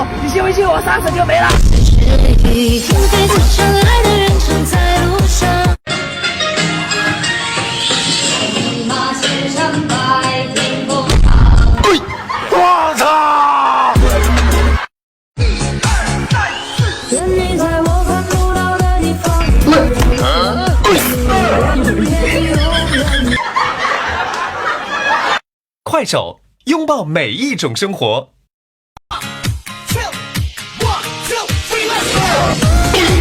友，你信不信我3次就没了？我操！快手，拥抱每一种生活。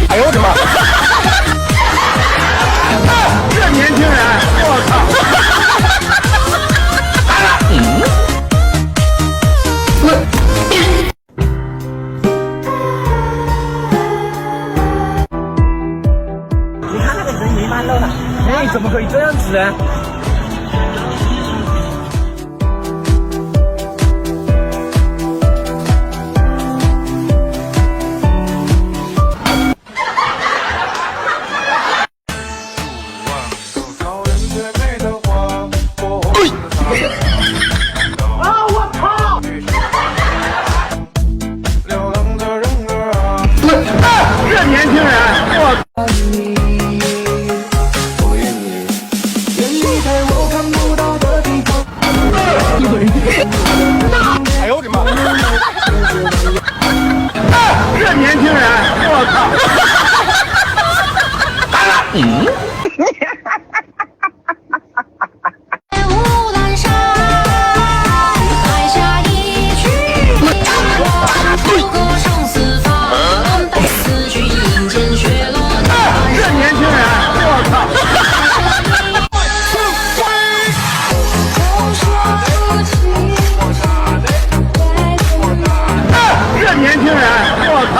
哎呦我的妈！这年轻人，我操！你看那个人没满了，哎，怎么可以这样子呢？啊！我操！这年轻人，我操！哎呦我的妈！这年轻人，我操！年轻人，我操！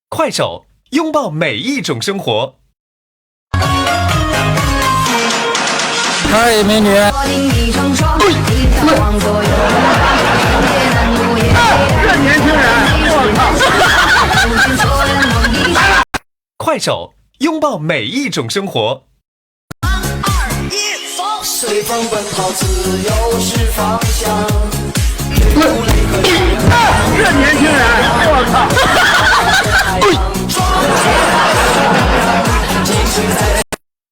快手，拥抱每一种生活。嗨，美女！这年轻人，我操！快手，拥抱每一种生活。3、2、1，走！随风奔跑，自由是方向。这年轻人，我操！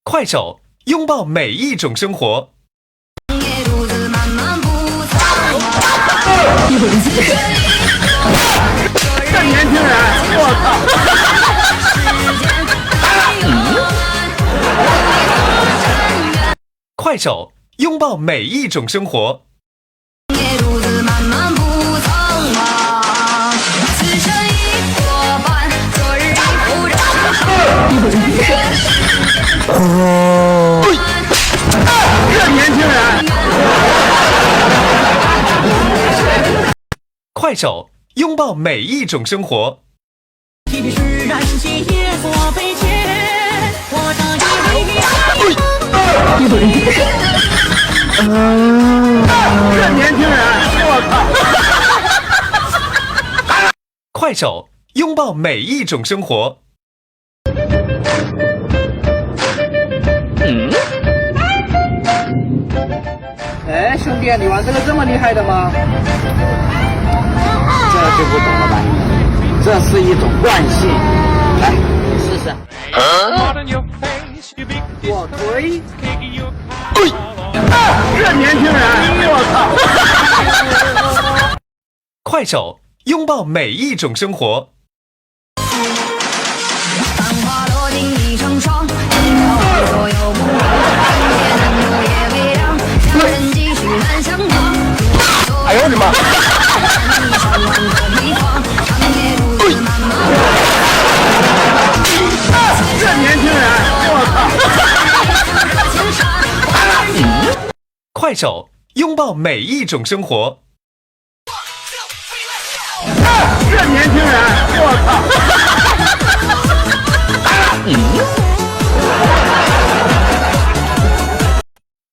快手，拥抱每一种生活。这年轻人，我操！快手，拥抱每一种生活。这年轻人，快手，拥抱每一种生活。这年轻人，我操！快手，拥抱每一种生活。哎，兄弟，你玩这个这么厉害的吗？这就不懂了吧？这是一种惯性。来，你试试。我推。这年轻人，我操！快手，拥抱每一种生活。哎呦我的妈！这年轻人，我操！快手，拥抱每一种生活。这年轻人，我操！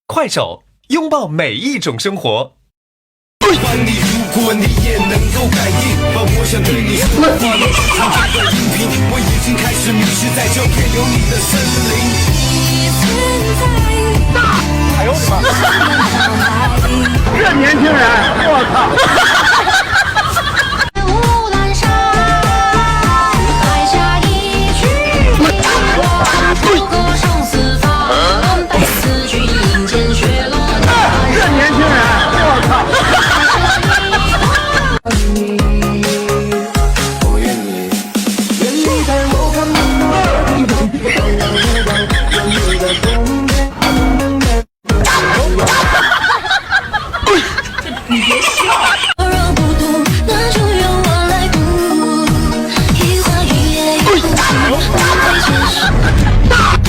快手，拥抱每一种生活。管你如不问你也能够感应，把我想对你说的话录成这段音频。我已经开始迷失在这片有你的森林。哎呦我的妈！这年轻人，我操！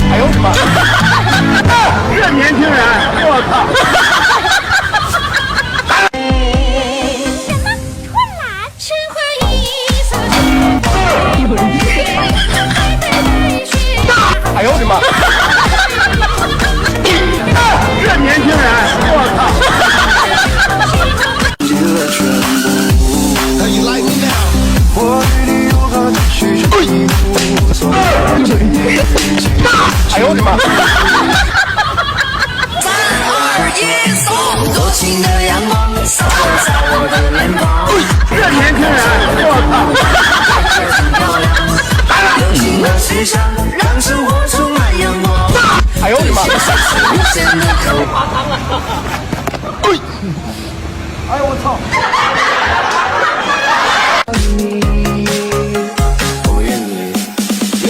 哎呦我的妈！这年轻人，我操！哎呦我的妈！这年轻人，我操！哎呦我的妈！多情的阳光洒在我的脸庞。这年轻人，我操！流行的时尚让生活充满阳光。哎呦我的妈！无限的渴望。哎呦我操！我愿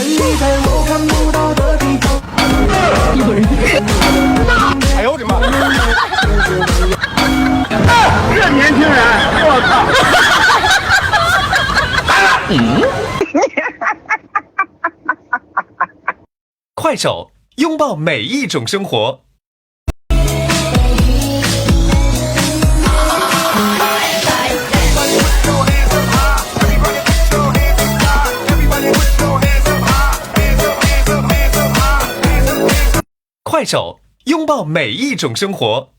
你在我看不到的地方。哎呦我的妈！这年轻人，我操！快手，拥抱每一种生活。快手，拥抱每一种生活。